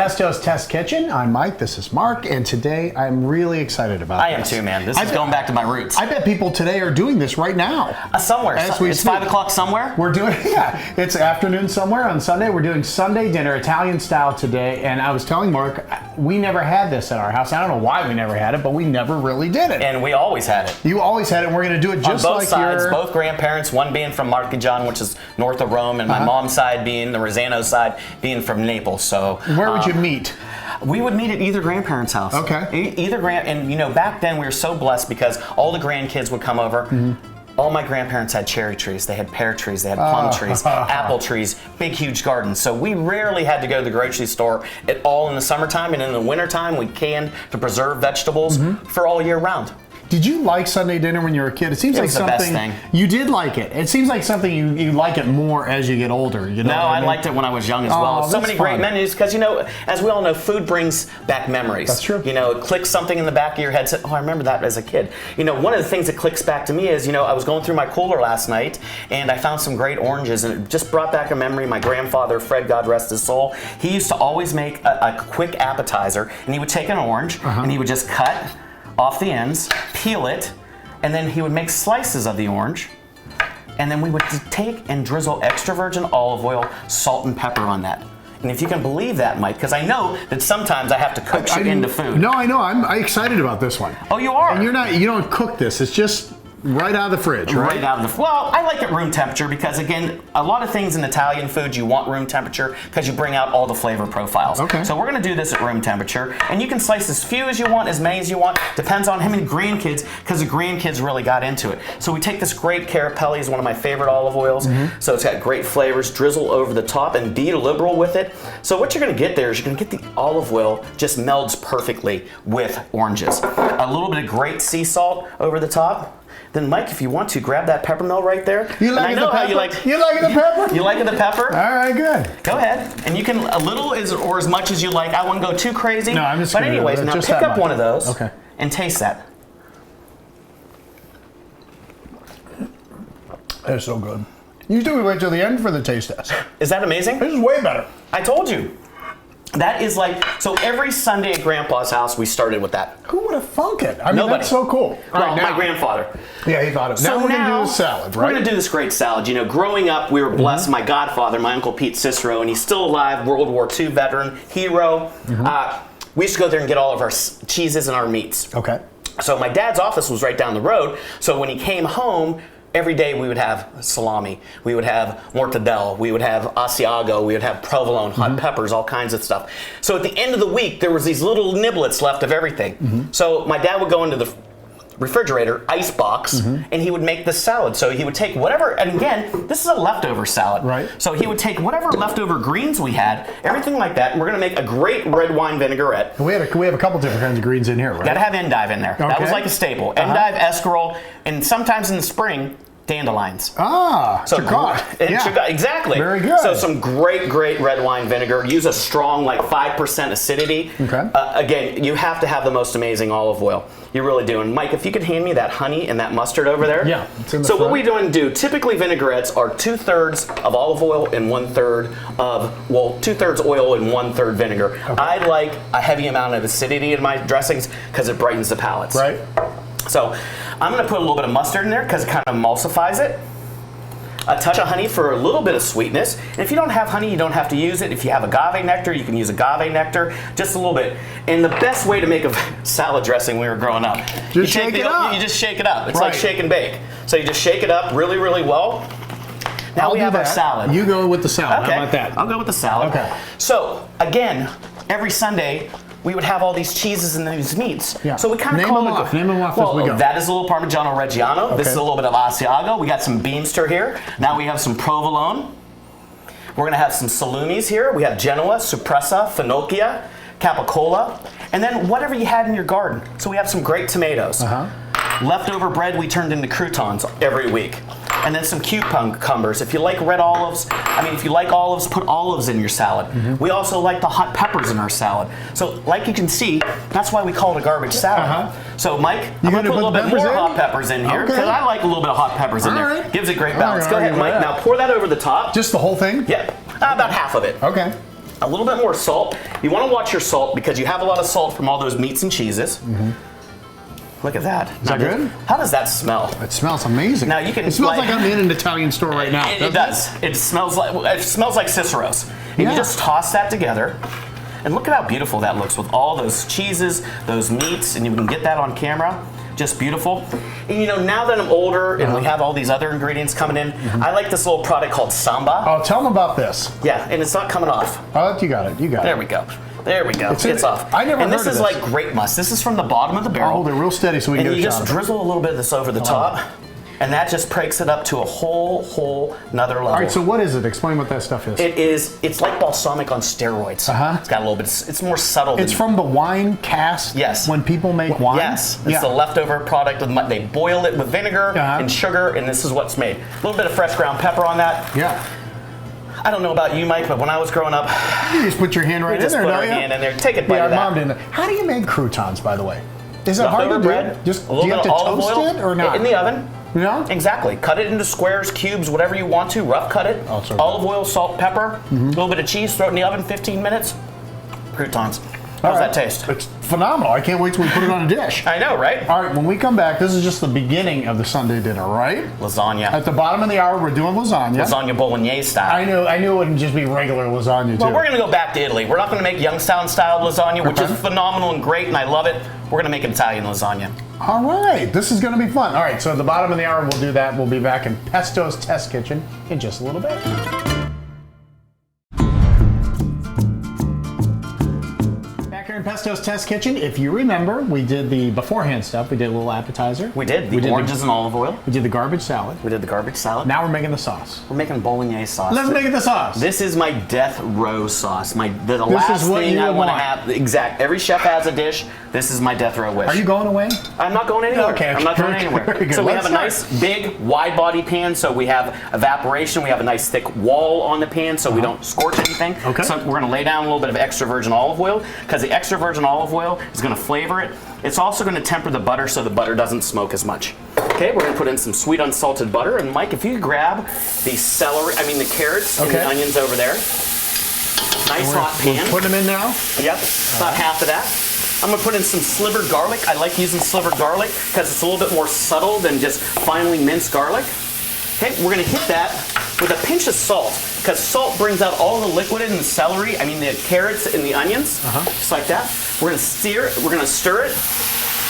Pesto's Test Kitchen. I'm Mike, this is Mark, and today I'm really excited about I am too, man. This is going back to my roots. I bet people today are doing this right now. Somewhere. It's 5 o'clock somewhere? We're doing, yeah, it's afternoon somewhere on Sunday. We're doing Sunday dinner, Italian style today, and I was telling Mark, we never had this at our house. I don't know why we never had it, but we never really did it. And we always had it. You always had it, and we're going to do it just on both like sides, both grandparents, one being from Mark Canzonetta, which is north of Rome, and my mom's side being the Rosano side, being from Naples. So where would you meet? We would meet at either grandparent's house. Okay. And you know, back then we were so blessed because all the grandkids would come over. Mm-hmm. All my grandparents had cherry trees, they had pear trees, they had plum trees, apple trees, big, huge gardens. So we rarely had to go to the grocery store at all in the summertime, and in the wintertime we canned to preserve vegetables for all year round. Did you like Sunday dinner when you were a kid? It seems like something. The best thing. You did like it. It seems like something you like it more as you get older. You know no, I liked it when I was young as well. So many great menus because, you know, as we all know, food brings back memories. That's true. You know, it clicks something in the back of your head. Said, oh, I remember that as a kid. You know, one of the things that clicks back to me is, you know, I was going through my cooler last night and I found some great oranges, and it just brought back a memory. My grandfather, Fred, God rest his soul, he used to always make a quick appetizer, and he would take an orange and he would just cut off the ends, peel it, and then he would make slices of the orange, and then we would take and drizzle extra virgin olive oil, salt, and pepper on that. And if you can believe that, Mike, because I know that sometimes I have to cook shit into food. No, I know. I'm excited about this one. Oh, you are? And you don't cook this. It's just right out of the fridge, right? Right out of the well, I like it room temperature because, again, a lot of things in Italian food you want room temperature because you bring out all the flavor profiles. Okay. So we're going to do this at room temperature, and you can slice as few as you want, as many as you want. Depends on how many grandkids, because the grandkids really got into it. So we take this great Carapelli, is one of my favorite olive oils. So it's got great flavors, drizzle over the top, and be liberal with it. So what you're going to get there is you're going to get the olive oil just melds perfectly with oranges. A little bit of great sea salt over the top. Then, Mike, if you want to, grab that peppermill right there. You like the pepper? You like the pepper? You like the pepper? All right, good. Go ahead. And you can, a little or as much as you like. I wouldn't go too crazy. No, I'm just But anyways, now pick up one of those and taste that. They're so good. Usually we wait till the end for the taste test. Is that amazing? This is way better. I told you. That is like, so every Sunday at Grandpa's house, we started with that. Who would have thunk it? I mean, Nobody. that's so cool. Well, my grandfather. Yeah, he thought of it. So now we're going to do a salad, right? We're going to do this great salad. You know, growing up, we were blessed. My godfather, my Uncle Pete Cicero, and he's still alive, World War II veteran, hero. We used to go there and get all of our cheeses and our meats. Okay. So my dad's office was right down the road. So when he came home, every day we would have salami, we would have mortadella, we would have Asiago, we would have provolone, hot peppers, all kinds of stuff. So at the end of the week, there was these little niblets left of everything. So my dad would go into the refrigerator, ice box, and he would make this salad. So he would take whatever, and again, this is a leftover salad. Right. So he would take whatever leftover greens we had, everything like that, and we're gonna make a great red wine vinaigrette. We have a couple different kinds of greens in here, right? Gotta have endive in there. Okay. That was like a staple. Endive, escarole, and sometimes in the spring, dandelions. So Exactly. Very good. So some great red wine vinegar. Use a strong, like 5% acidity. Okay. Again, you have to have the most amazing olive oil. You really do. And Mike, if you could hand me that honey and that mustard over there. Yeah. It's in the so front. what we do, typically vinaigrettes are 2/3 of olive oil and 1/3 of, well, 2/3 oil and 1/3 vinegar. Okay. I like a heavy amount of acidity in my dressings because it brightens the palates. Right. So I'm going to put a little bit of mustard in there because it kind of emulsifies it. A touch of honey for a little bit of sweetness. And if you don't have honey, you don't have to use it. If you have agave nectar, you can use agave nectar, just a little bit. And the best way to make a salad dressing when we were growing up, you shake it up. You just shake it up. It's like shake and bake. So you just shake it up really, really well. Now we have our salad. You go with the salad. Okay. How about that? I'll go with the salad. Okay. So again, every Sunday, we would have all these cheeses and these meats. Yeah. So we kind of call them off. Name them off as we go. That is a little Parmigiano Reggiano. This is a little bit of Asiago. We got some Beanster here. Now we have some provolone. We're going to have some salumis here. We have Genoa, Suppressa, Finocchia, Capicola, and then whatever you had in your garden. So we have some great tomatoes. Leftover bread we turned into croutons every week. And then some cucumbers. If you like red olives, if you like olives, put olives in your salad. We also like the hot peppers in our salad. So like you can see, that's why we call it a garbage salad. So Mike, I'm going to put a little bit more hot peppers in here because I like a little bit of hot peppers in there. Gives it great balance. Go ahead, Mike. Now pour that over the top. Just the whole thing? Yeah, about half of it. Okay. A little bit more salt. You want to watch your salt because you have a lot of salt from all those meats and cheeses. Look at that. Is that good? How does that smell? It smells amazing. Now you can. It smells like I'm in an Italian store right now. It does. It smells like Cicero's. And you just toss that together, and look at how beautiful that looks with all those cheeses, those meats, and you can get that on camera. Just beautiful. And you know, now that I'm older and we have all these other ingredients coming in, I like this little product called Samba. Oh, tell them about this. Yeah, and it's not coming off. Oh, you got it. You got it. There we go. There we go. It's off. I never heard of this. And this is like grape must. This is from the bottom of the barrel. Hold it real steady so we can get a shot. And you just drizzle a little bit of this over the top. And that just breaks it up to a whole nother level. All right, so what is it? Explain what that stuff is. It's like balsamic on steroids. It's got a little bit, it's more subtle. It's from the wine cask? Yes. When people make wine? Yes. It's the leftover product. They boil it with vinegar and sugar, and this is what's made. A little bit of fresh ground pepper on that. Yeah. I don't know about you, Mike, but when I was growing up, you just put your hand right in there, don't you? Just put our hand in there. Take it by that. Mom didn't. How do you make croutons, by the way? Is it hard to bread, do? Just, do you have to toast it or not? In the oven. No? Exactly. Cut it into squares, cubes, whatever you want to. Rough cut it. Olive oil, salt, pepper, a little bit of cheese. Throw it in the oven. 15 minutes. Croutons. How's that taste? It's phenomenal. I can't wait till we put it on a dish. I know, right? All right, when we come back, this is just the beginning of the Sunday dinner, right? Lasagna. At the bottom of the hour, we're doing lasagna. Lasagna Bolognese style. I knew it wouldn't just be regular lasagna, too. Well, we're going to go back to Italy. We're not going to make Youngstown style lasagna, which is phenomenal and great, and I love it. We're going to make Italian lasagna. All right, this is going to be fun. All right, so at the bottom of the hour, we'll do that. We'll be back in Pesto's Test Kitchen in just a little bit. In Pesto's Test Kitchen, if you remember, we did the beforehand stuff. We did a little appetizer. We did the oranges and olive oil. We did the garbage salad. We did the garbage salad. Now we're making the sauce. We're making bolognese sauce. Let's make the sauce. This is my death row sauce. The last thing I want to have. Exact. Every chef has a dish. This is my death row wish. Are you going away? I'm not going anywhere. Okay. I'm not going anywhere. So we have a nice big wide body pan. So we have evaporation. We have a nice thick wall on the pan so we don't scorch anything. Okay. So we're going to lay down a little bit of extra virgin olive oil because the extra virgin olive oil is going to flavor it. It's also going to temper the butter so the butter doesn't smoke as much. Okay, we're going to put in some sweet unsalted butter. And Mike, if you grab the the carrots and the onions over there. Nice hot pan. We'll put them in now? Yep, about half of that. I'm going to put in some slivered garlic. I like using slivered garlic because it's a little bit more subtle than just finely minced garlic. Okay, we're going to hit that with a pinch of salt because salt brings out all the liquid in the celery, the carrots and the onions, just like that. We're going to stir it,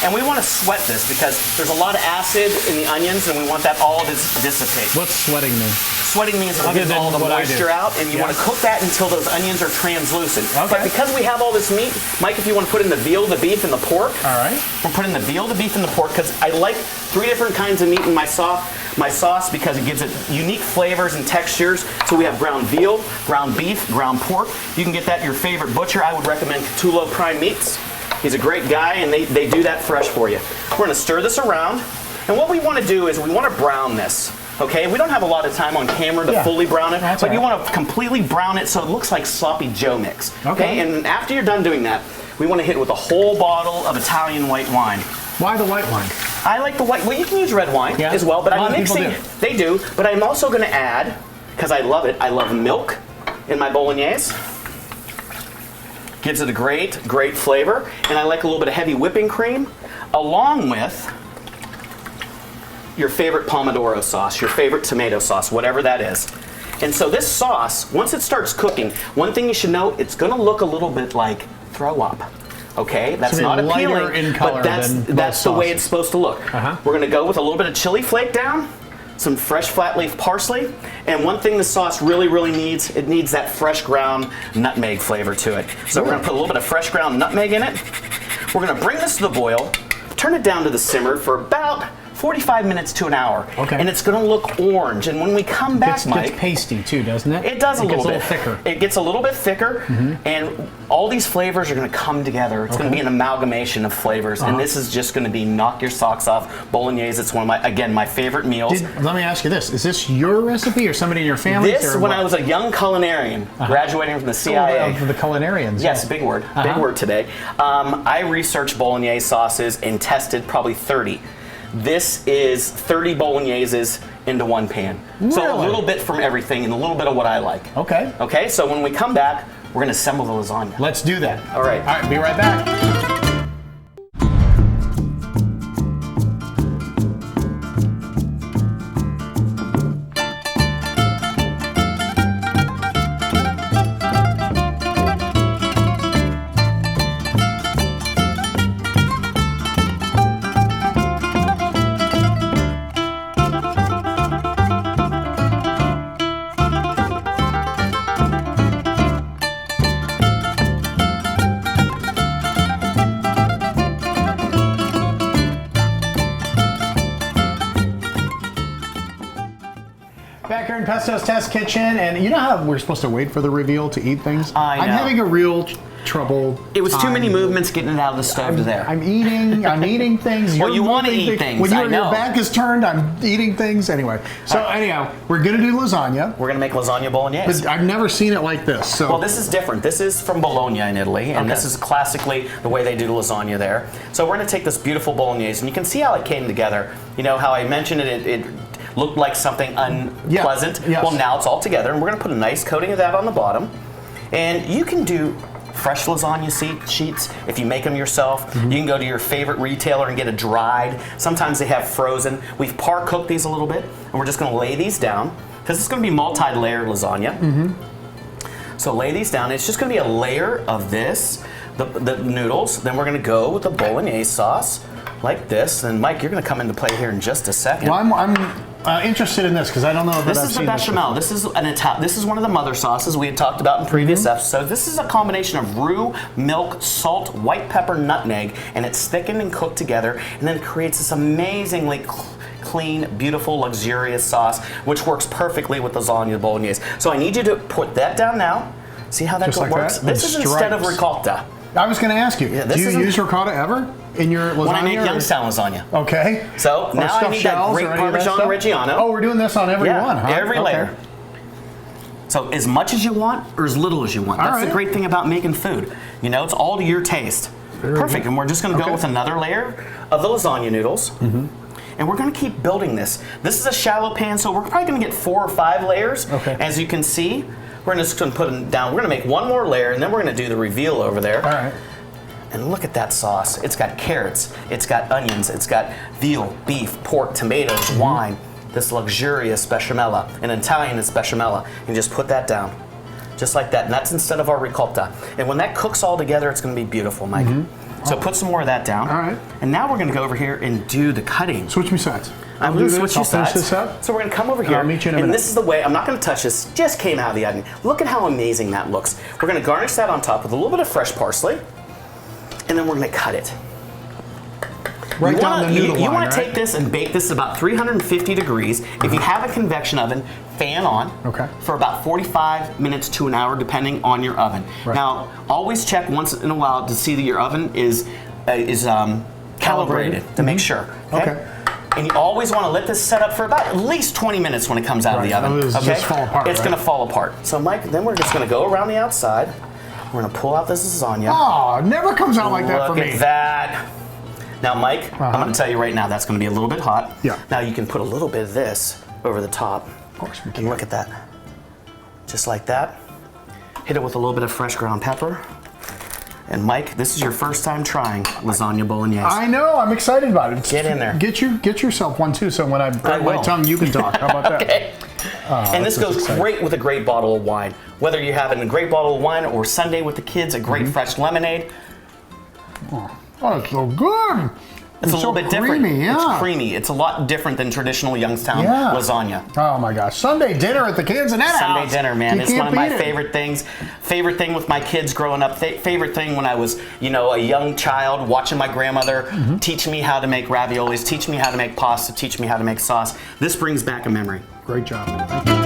and we want to sweat this because there's a lot of acid in the onions and we want that all to dissipate. What's sweating mean? Sweating means it gets all the moisture out, and you want to cook that until those onions are translucent. Okay. But because we have all this meat, Mike, if you want to put in the veal, the beef, and the pork. All right. We're putting the veal, the beef, and the pork because I like 3 different kinds of meat in my sauce because it gives it unique flavors and textures. So we have ground veal, ground beef, ground pork. You can get that at your favorite butcher. I would recommend Catullo Prime Meats. He's a great guy, and they do that fresh for you. We're going to stir this around, and what we want to do is we want to brown this. Okay, we don't have a lot of time on camera to fully brown it, but you want to completely brown it so it looks like sloppy Joe mix. Okay, and after you're done doing that, we want to hit it with a whole bottle of Italian white wine. Why the white wine? I like the white. Well, you can use red wine as well, but I'm mixing. They do, but I'm also going to add, because I love it. I love milk in my bolognese. Gives it a great flavor, and I like a little bit of heavy whipping cream, along with your favorite pomodoro sauce, your favorite tomato sauce, whatever that is. And so this sauce, once it starts cooking, one thing you should know, it's going to look a little bit like throw up. Okay, that's not appealing, in color, but that's the way it's supposed to look. We're going to go with a little bit of chili flake down, some fresh flat leaf parsley, and one thing the sauce really needs, it needs that fresh ground nutmeg flavor to it. So we're going to put a little bit of fresh ground nutmeg in it. We're going to bring this to the boil, turn it down to the simmer for about 45 minutes to an hour. Okay. And it's going to look orange. And when we come back, Mike... It gets pasty too, doesn't it? It does a little bit. It gets a little thicker. It gets a little bit thicker, and all these flavors are going to come together. It's going to be an amalgamation of flavors, and this is just going to be knock your socks off. Bolognese, it's one of my favorite meals. Let me ask you this. Is this your recipe or somebody in your family? This, when I was a young culinarian, graduating from the CIA. For the culinarians. Yes, big word. Big word today. I researched Bolognese sauces and tested probably 30. This is 30 Bologneses into one pan. Really? So a little bit from everything and a little bit of what I like. Okay. Okay, so when we come back, we're gonna assemble the lasagna. Let's do that. All right. All right, be right back. Back here in Pesto's Test Kitchen, and you know how we're supposed to wait for the reveal to eat things? I know. I'm having a real trouble. It was too many movements getting it out of the stove to there. I'm eating things. Well, you want to eat things. When I your know. back is turned, I'm eating things. Anyway, so anyhow, we're gonna do lasagna. We're gonna make lasagna bolognese. But I've never seen it like this. So Well, this is different. This is from Bologna in Italy, and this is classically the way they do the lasagna there. So we're gonna take this beautiful bolognese, and you can see how it came together. You know how I mentioned it looked like something unpleasant. Yes. Well, now it's all together, and we're gonna put a nice coating of that on the bottom. And you can do fresh lasagna sheets if you make them yourself. You can go to your favorite retailer and get it dried. Sometimes they have frozen. We've par cooked these a little bit, and we're just gonna lay these down because it's gonna be multi-layered lasagna. So lay these down. It's just gonna be a layer of this, the noodles. Then we're gonna go with the bolognese sauce like this. And Mike, you're gonna come into play here in just a second. well, I'm interested in this because I don't know. This is the bechamel. This is This is one of the mother sauces we had talked about in previous episodes. This is a combination of roux, milk, salt, white pepper, nutmeg, and it's thickened and cooked together, and then it creates this amazingly clean, beautiful, luxurious sauce, which works perfectly with lasagna bolognese. So I need you to put that down now. See how that Just like works? that? This is instead of Stripes. ricotta. I was going to ask you. this do you isn't- use ricotta ever in your lasagna? When I make or- Youngstown lasagna. Okay. So Or now I stuffed need that shells great or any of that Parmesan stuff? Reggiano. Oh, we're doing this on every one, huh? Every Okay. layer. So as much as you want or as little as you want. That's right. the great thing about making food. You know, it's all to your taste. Perfect. good. And we're just going to go Okay. with another layer of the lasagna noodles. And we're going to keep building this. This is a shallow pan, so we're probably going to get 4 or 5 layers. Okay. As you can see, we're just going to put them down. We're going to make one more layer, and then we're going to do the reveal over there. All right. And look at that sauce. It's got carrots, it's got onions, it's got veal, beef, pork, tomatoes, wine, this luxurious bechamel, an Italian is bechamel. And just put that down, just like that. And that's instead of our ricotta. And when that cooks all together, it's gonna be beautiful, Mike. So put some more of that down. All right. And now we're gonna go over here and do the cutting. Switch me sides. I'm I'll gonna do switch this. you I'll finish sides. this up. So we're gonna come over here. I'll meet you in a and minute. this is the way, I'm not gonna touch this, just came out of the oven. Look at how amazing that looks. We're gonna garnish that on top with a little bit of fresh parsley. And then we're going to cut it. Right down the noodle line, You want right? to take this and bake this about 350 degrees. If you have a convection oven, fan on for about 45 minutes to an hour, depending on your oven. Right. Now, always check once in a while to see that your oven is calibrated to make sure. Okay. And you always want to let this set up for about at least 20 minutes when it comes out of the oven. Otherwise it'll just fall apart, It's right? going to fall apart. So, Mike, then we're just going to go around the outside. We're going to pull out this lasagna. Oh, it never comes out like that for me. Look at that. Now, Mike, I'm going to tell you right now, that's going to be a little bit hot. Yeah. Now, you can put a little bit of this over the top. Of course we can. And look at that. Just like that. Hit it with a little bit of fresh ground pepper. And Mike, this is your first time trying lasagna bolognese. I know. I'm excited about it. Get in there. Get yourself one too. So when I break my will. tongue, you can talk. How about that? Okay. And this this goes is exciting. great with a great bottle of wine. Whether you're having a great bottle of wine or Sunday with the kids, a great fresh lemonade. Oh, it's so good. It's a little bit different. Creamy, yeah. It's creamy. It's a lot different than traditional Youngstown Yeah. lasagna. Oh my gosh. Sunday dinner at the Canzonetta Sunday house. dinner, man. You It's can't one of my beat it. favorite things. Favorite thing with my kids growing up. Favorite thing when I was, a young child watching my grandmother teach me how to make raviolis, teach me how to make pasta, teach me how to make sauce. This brings back a memory. Great job. Thank you.